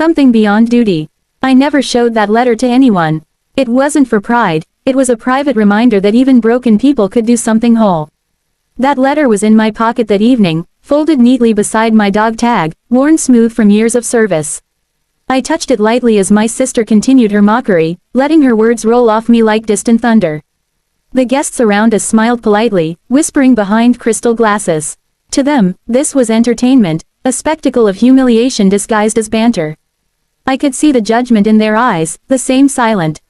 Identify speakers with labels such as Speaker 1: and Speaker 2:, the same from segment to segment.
Speaker 1: Something beyond duty. I never showed that letter to anyone. It wasn't for pride, it was a private reminder that even broken people could do something whole. That letter was in my pocket that evening, folded neatly beside my dog tag, worn smooth from years of service. I touched it lightly as my sister continued her mockery, letting her words roll off me like distant thunder. The guests around us smiled politely, whispering behind crystal glasses. To them, this was entertainment, a spectacle of humiliation disguised as banter. I could see the judgment in their eyes, the same silent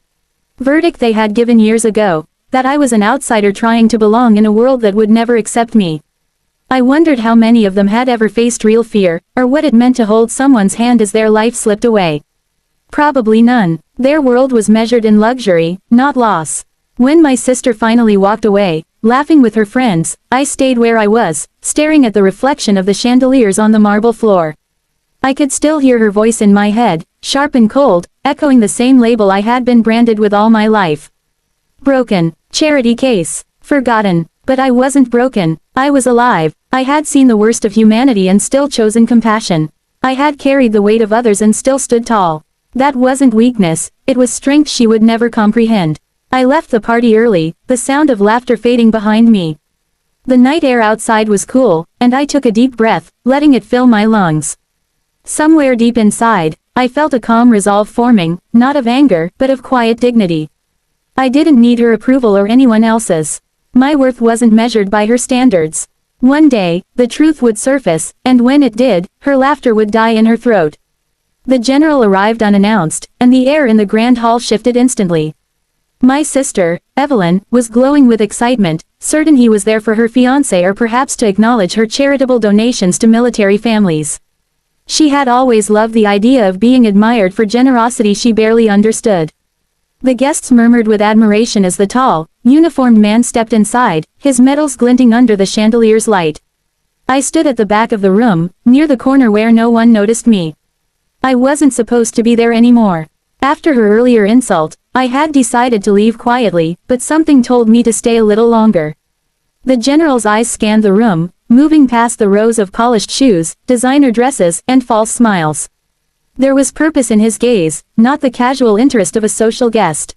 Speaker 1: verdict they had given years ago, that I was an outsider trying to belong in a world that would never accept me. I wondered how many of them had ever faced real fear, or what it meant to hold someone's hand as their life slipped away. Probably none. Their world was measured in luxury, not loss. When my sister finally walked away, laughing with her friends, I stayed where I was, staring at the reflection of the chandeliers on the marble floor. I could still hear her voice in my head, sharp and cold, echoing the same label I had been branded with all my life. Broken. Charity case. Forgotten. But I wasn't broken. I was alive. I had seen the worst of humanity and still chosen compassion. I had carried the weight of others and still stood tall. That wasn't weakness, it was strength she would never comprehend. I left the party early, the sound of laughter fading behind me. The night air outside was cool, and I took a deep breath, letting it fill my lungs. Somewhere deep inside, I felt a calm resolve forming, not of anger, but of quiet dignity. I didn't need her approval or anyone else's. My worth wasn't measured by her standards. One day, the truth would surface, and when it did, her laughter would die in her throat. The general arrived unannounced, and the air in the grand hall shifted instantly. My sister, Evelyn, was glowing with excitement, certain he was there for her fiancé or perhaps to acknowledge her charitable donations to military families. She had always loved the idea of being admired for generosity she barely understood. The guests murmured with admiration as the tall, uniformed man stepped inside, his medals glinting under the chandelier's light. I stood at the back of the room, near the corner where no one noticed me. I wasn't supposed to be there anymore. After her earlier insult, I had decided to leave quietly, but something told me to stay a little longer. The general's eyes scanned the room, moving past the rows of polished shoes, designer dresses, and false smiles. There was purpose in his gaze, not the casual interest of a social guest.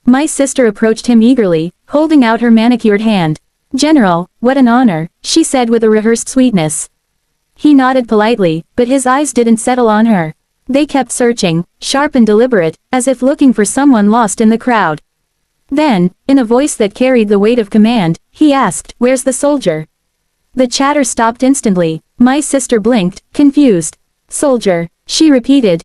Speaker 1: My sister approached him eagerly, holding out her manicured hand. "General, what an honor," she said with a rehearsed sweetness. He nodded politely, but his eyes didn't settle on her. They kept searching, sharp and deliberate, as if looking for someone lost in the crowd. Then, in a voice that carried the weight of command, he asked, "Where's the soldier?" The chatter stopped instantly. My sister blinked, confused. "Soldier," she repeated,